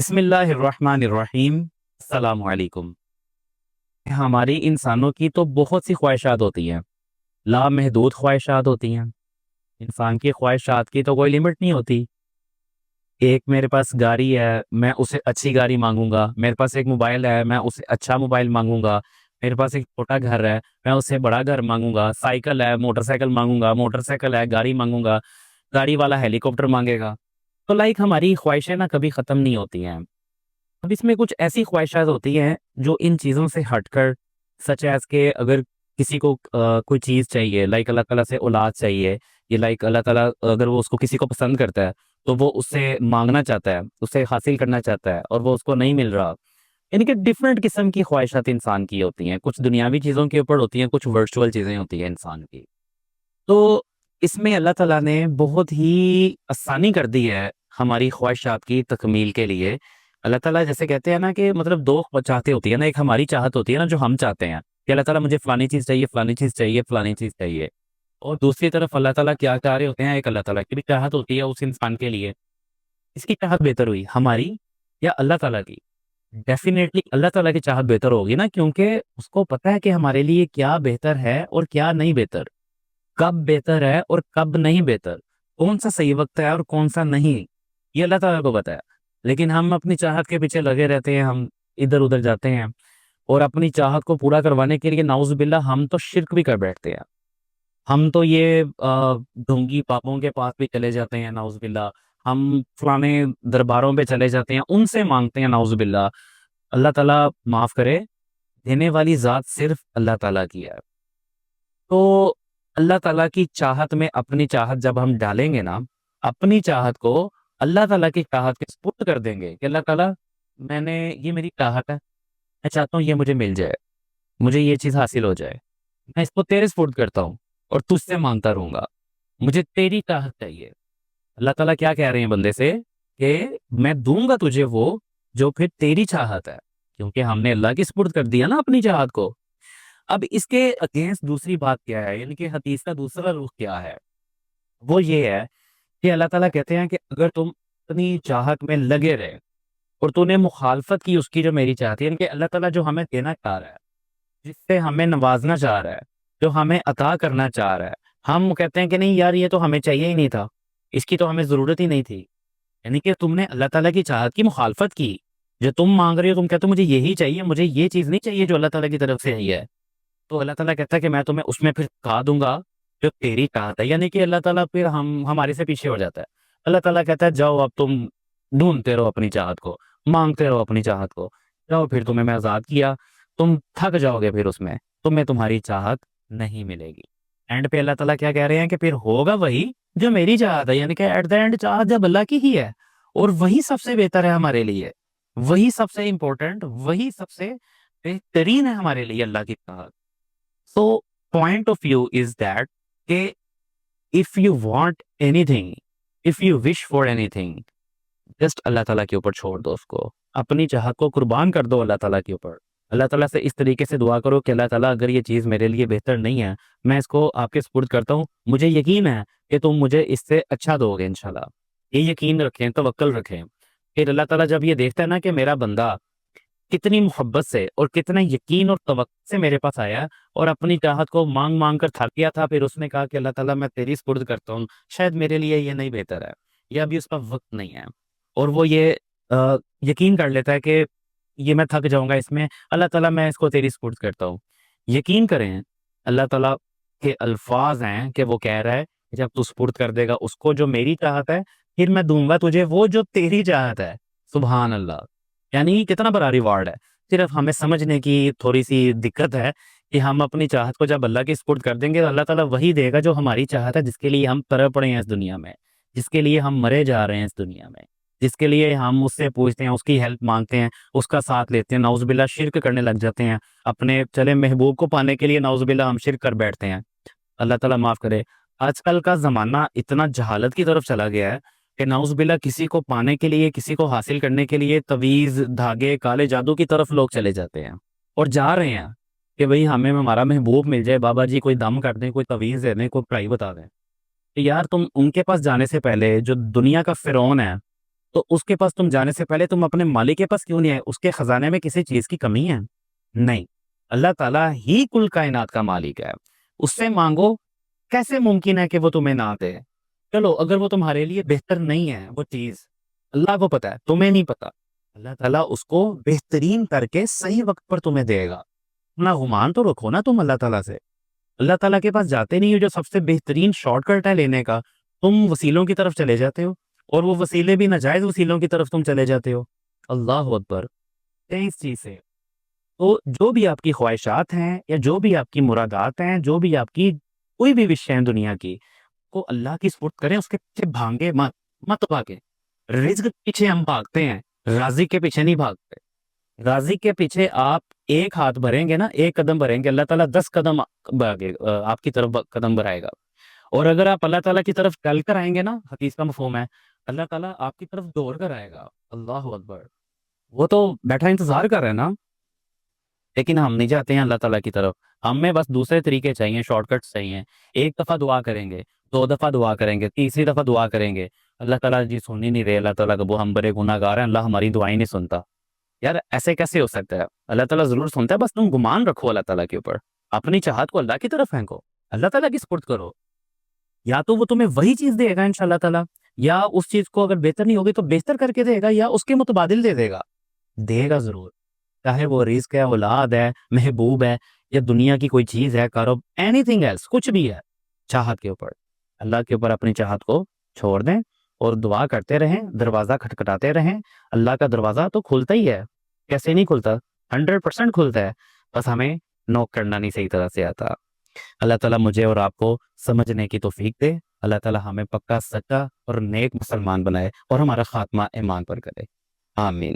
بسم اللہ الرحمن الرحیم، السلام علیکم۔ ہماری انسانوں کی تو بہت سی خواہشات ہوتی ہیں، لامحدود خواہشات ہوتی ہیں۔ انسان کی خواہشات کی تو کوئی لمٹ نہیں ہوتی۔ ایک میرے پاس گاڑی ہے، میں اسے اچھی گاڑی مانگوں گا۔ میرے پاس ایک موبائل ہے، میں اسے اچھا موبائل مانگوں گا۔ میرے پاس ایک چھوٹا گھر ہے، میں اسے بڑا گھر مانگوں گا۔ سائیکل ہے، موٹر سائیکل مانگوں گا۔ موٹر سائیکل ہے، گاڑی مانگوں گا۔ گاڑی والا ہیلی کاپٹر مانگے گا۔ تو ہماری خواہشیں نا کبھی ختم نہیں ہوتی ہیں۔ اب اس میں کچھ ایسی خواہشات ہوتی ہیں جو ان چیزوں سے ہٹ کر، سچ ایز کہ اگر کسی کو کوئی چیز چاہیے، اللہ تعالیٰ سے اولاد چاہیے، یا اللہ تعالیٰ اگر وہ اس کو کسی کو پسند کرتا ہے تو وہ اس سے مانگنا چاہتا ہے، اسے حاصل کرنا چاہتا ہے، اور وہ اس کو نہیں مل رہا۔ یعنی کہ ڈفرینٹ قسم کی خواہشات انسان کی ہوتی ہیں، کچھ دنیاوی چیزوں کے اوپر ہوتی ہیں، کچھ ورچوئل چیزیں ہوتی ہیں انسان کی۔ تو اس میں اللہ تعالیٰ نے بہت ہی آسانی کر دی ہے ہماری خواہشات کی تکمیل کے لیے۔ اللہ تعالیٰ جیسے کہتے ہیں نا کہ مطلب دو چاہتے ہوتی ہے نا، ایک ہماری چاہت ہوتی ہے نا جو ہم چاہتے ہیں کہ اللہ تعالیٰ مجھے فلانی چیز چاہیے، فلانی چیز چاہیے، فلانی چیز چاہیے، اور دوسری طرف اللہ تعالیٰ کیا چاہ رہے ہوتے ہیں، ایک اللہ تعالیٰ کی بھی چاہت ہوتی ہے اس انسان کے لیے۔ اس کی چاہت بہتر ہوئی ہماری یا اللہ تعالیٰ کی؟ ڈیفینیٹلی اللہ تعالیٰ کی چاہت بہتر ہوگی نا، کیونکہ اس کو پتہ ہے کہ ہمارے لیے کیا بہتر ہے اور کیا نہیں بہتر، کب بہتر ہے اور کب نہیں بہتر، کون سا صحیح وقت ہے اور کون سا نہیں، یہ اللہ تعالیٰ کو پتہ ہے۔ لیکن ہم اپنی چاہت کے پیچھے لگے رہتے ہیں، ہم ادھر ادھر جاتے ہیں، اور اپنی چاہت کو پورا کروانے کے لیے نعوذ باللہ ہم تو شرک بھی کر بیٹھتے ہیں۔ ہم تو یہ ڈھونگی پاپوں کے پاس بھی چلے جاتے ہیں نعوذ باللہ، ہم فلانے درباروں پہ چلے جاتے ہیں، ان سے مانگتے ہیں نعوذ باللہ۔ اللہ تعالیٰ معاف کرے، دینے والی ذات صرف اللہ تعالیٰ کی ہے۔ تو اللہ تعالیٰ کی چاہت میں اپنی چاہت جب ہم ڈالیں گے نا، اپنی چاہت کو اللہ تعالیٰ کی چاہت کے سپرد کر دیں گے کہ اللہ تعالیٰ یہ میری چاہت ہے، میں چاہتا ہوں یہ مجھے مل جائے، مجھے یہ چیز حاصل ہو جائے، میں اس کو تیرے سپرد کرتا ہوں اور تجھ سے مانگتا رہوں گا، مجھے تیری چاہت چاہیے۔ اللہ تعالیٰ کیا کہہ رہے ہیں بندے سے کہ میں دوں گا تجھے وہ جو پھر تیری چاہت ہے، کیونکہ ہم نے اللہ کی سپرد کر دیا نا اپنی چاہت کو۔ اب اس کے اگینسٹ دوسری بات کیا ہے، یعنی کہ حدیث کا دوسرا رخ کیا ہے، وہ یہ ہے کہ اللہ تعالیٰ کہتے ہیں کہ اگر تم اپنی چاہت میں لگے رہے اور تو نے مخالفت کی اس کی جو میری چاہت ہے، یعنی کہ اللہ تعالیٰ جو ہمیں دینا چاہ رہا ہے، جس سے ہمیں نوازنا چاہ رہا ہے، جو ہمیں عطا کرنا چاہ رہا ہے، ہم کہتے ہیں کہ نہیں یار یہ تو ہمیں چاہیے ہی نہیں تھا، اس کی تو ہمیں ضرورت ہی نہیں تھی۔ یعنی کہ تم نے اللہ تعالیٰ کی چاہت کی مخالفت کی، جو تم مانگ رہے ہو، تم کہتے ہو مجھے یہی چاہیے، مجھے یہ چیز نہیں چاہیے جو اللہ تعالیٰ کی طرف سے آئی ہے، تو اللہ تعالیٰ کہتا ہے کہ میں تمہیں اس میں پھر کھا دوں گا جو تیری چاہت ہے۔ یعنی کہ اللہ تعالیٰ پھر ہمارے سے پیچھے ہو جاتا ہے۔ اللہ تعالیٰ کہتا ہے جاؤ اب تم ڈھونڈتے رہو اپنی چاہت کو، مانگتے رہو اپنی چاہت کو، جاؤ پھر تمہیں میں آزاد کیا، تم تھک جاؤ گے، پھر اس میں تمہیں تمہاری چاہت نہیں ملے گی۔ اینڈ پہ اللہ تعالیٰ کیا کہہ رہے ہیں کہ پھر ہوگا وہی جو میری چاہت ہے، یعنی کہ ایٹ دا اینڈ چاہت جب اللہ کی ہی ہے، اور وہی سب سے بہتر ہے ہمارے لیے، وہی سب سے امپورٹنٹ، وہی سب سے بہترین ہے ہمارے لیے اللہ کی چاہت۔ So, point of view is that کہ if you want anything, if you wish for anything, just اللہ تعالیٰ کے اوپر چھوڑ دو، اس کو اپنی چاہت کو قربان کر دو اللہ تعالیٰ کے اوپر۔ اللہ تعالیٰ سے اس طریقے سے دعا کرو کہ اللہ تعالیٰ اگر یہ چیز میرے لیے بہتر نہیں ہے، میں اس کو آپ کے سپرد کرتا ہوں، مجھے یقین ہے کہ تم مجھے اس سے اچھا دو گے انشاءاللہ۔ یہ یقین رکھیں، توکل رکھیں۔ پھر اللہ تعالیٰ جب یہ دیکھتا ہے نا کہ میرا بندہ کتنی محبت سے اور کتنا یقین اور توقع سے میرے پاس آیا اور اپنی چاہت کو مانگ مانگ کر تھک گیا تھا، پھر اس نے کہا کہ اللہ تعالیٰ میں تیری سپرد کرتا ہوں، شاید میرے لیے یہ نہیں بہتر ہے، یا ابھی اس کا وقت نہیں ہے، اور وہ یہ یقین کر لیتا ہے کہ یہ میں تھک جاؤں گا اس میں، اللہ تعالیٰ میں اس کو تیری سپرد کرتا ہوں۔ یقین کریں اللہ تعالیٰ کے الفاظ ہیں کہ وہ کہہ رہا ہے کہ جب تو سپرد کر دے گا اس کو جو میری چاہت ہے، پھر میں دوں گا تجھے وہ جو تیری چاہت ہے۔ سبحان اللہ، یعنی کتنا بڑا ریوارڈ ہے۔ صرف ہمیں سمجھنے کی تھوڑی سی دقت ہے کہ ہم اپنی چاہت کو جب اللہ کی سپرد کر دیں گے تو اللہ تعالیٰ وہی دے گا جو ہماری چاہت ہے، جس کے لیے ہم تڑپ رہے ہیں اس دنیا میں، جس کے لیے ہم مرے جا رہے ہیں اس دنیا میں، جس کے لیے ہم اس سے پوچھتے ہیں، اس کی ہیلپ مانگتے ہیں، اس کا ساتھ لیتے ہیں، نعوذ باللہ شرک کرنے لگ جاتے ہیں، اپنے چلے محبوب کو پانے کے لیے نعوذ باللہ ہم شرک کر بیٹھتے ہیں۔ اللہ تعالیٰ معاف کرے۔ آج کل کا زمانہ اتنا جہالت کی طرف چلا گیا ہے کہ نعوذ باللہ کسی کو پانے کے لیے، کسی کو حاصل کرنے کے لیے تویز، دھاگے، کالے جادو کی طرف لوگ چلے جاتے ہیں اور جا رہے ہیں کہ بھئی ہمیں ہمارا محبوب مل جائے، بابا جی کوئی دم کر دیں، کوئی تویز دے دیں، کوئی پڑھائی بتا دیں۔ تو یار تم ان کے پاس جانے سے پہلے جو دنیا کا فرعون ہے، تو اس کے پاس تم جانے سے پہلے تم اپنے مالک کے پاس کیوں نہیں آئے؟ اس کے خزانے میں کسی چیز کی کمی ہے؟ نہیں، اللہ تعالیٰ ہی کل کائنات کا مالک ہے، اس سے مانگو۔ کیسے ممکن ہے کہ وہ تمہیں نہ دے؟ چلو اگر وہ تمہارے لیے بہتر نہیں ہے وہ چیز، اللہ کو پتا ہے، تمہیں نہیں پتا، اللہ تعالیٰ اس کو بہترین کر کے صحیح وقت پر تمہیں دے گا۔ اپنا گمان تو رکھو نا تم اللہ تعالیٰ سے، اللہ تعالیٰ کے پاس جاتے نہیں ہو جو سب سے بہترین شارٹ کٹ ہے لینے کا، تم وسیلوں کی طرف چلے جاتے ہو، اور وہ وسیلے بھی ناجائز وسیلوں کی طرف تم چلے جاتے ہو۔ اللہ اکبر۔ اس چیز سے تو جو بھی آپ کی خواہشات ہیں یا جو بھی آپ کی مرادات ہیں، جو بھی آپ کی کوئی بھی وش ہیں دنیا کی، کو اللہ کی سپرد کریں، اس کے پیچھے بھاگے مت بھاگے۔ رزق کے پیچھے ہم بھاگتے ہیں، رازق کے پیچھے نہیں بھاگتے۔ رازق کے پیچھے آپ ایک ہاتھ بھریں گے نا، ایک قدم بھریں گے، اللہ تعالیٰ 10 قدم آپ کی طرف قدم بڑھائے گا۔ اور اگر آپ اللہ تعالیٰ کی طرف چل کر آئیں گے نا، حدیث کا مفہوم ہے، اللہ تعالیٰ آپ کی طرف دوڑ کر آئے گا۔ اللہ اکبر۔ وہ تو بیٹھا انتظار کر رہے ہیں نا، لیکن ہم نہیں جاتے ہیں اللہ تعالیٰ کی طرف، ہمیں بس دوسرے طریقے چاہیے، شارٹ کٹس چاہیے۔ ایک دفعہ دعا کریں گے، 2 دفعہ دعا کریں گے، تیسری دفعہ دعا کریں گے، اللہ تعالیٰ جی سن ہی نہیں رہے، اللہ تعالیٰ وہ ہم بڑے گناہ گار ہیں، اللہ ہماری دعائیں نہیں سنتا۔ یار ایسے کیسے ہو سکتا ہے؟ اللہ تعالیٰ ضرور سنتا ہے، بس تم گمان رکھو اللہ تعالیٰ کے اوپر، اپنی چاہت کو اللہ کی طرف پھینکو، اللہ تعالیٰ کی سپرد کرو، یا تو وہ تمہیں وہی چیز دے گا انشاءاللہ تعالیٰ، یا اس چیز کو اگر بہتر نہیں ہوگی تو بہتر کر کے دے گا، یا اس کے متبادل دے گا ضرور، چاہے وہ رزق ہے، اولاد ہے، محبوب ہے، یا دنیا کی کوئی چیز ہے، کاروبار، اینی تھنگ ایلس، کچھ بھی ہے، چاہت کے اوپر، اللہ کے اوپر اپنی چاہت کو چھوڑ دیں اور دعا کرتے رہیں، دروازہ کھٹکھٹاتے رہیں، اللہ کا دروازہ تو کھلتا ہی ہے، کیسے نہیں کھلتا؟ 100% کھلتا ہے، بس ہمیں نوک کرنا نہیں صحیح طرح سے آتا۔ اللہ تعالیٰ مجھے اور آپ کو سمجھنے کی توفیق دے، اللہ تعالیٰ ہمیں پکا سچا اور نیک مسلمان بنائے اور ہمارا خاتمہ ایمان پر کرے، آمین۔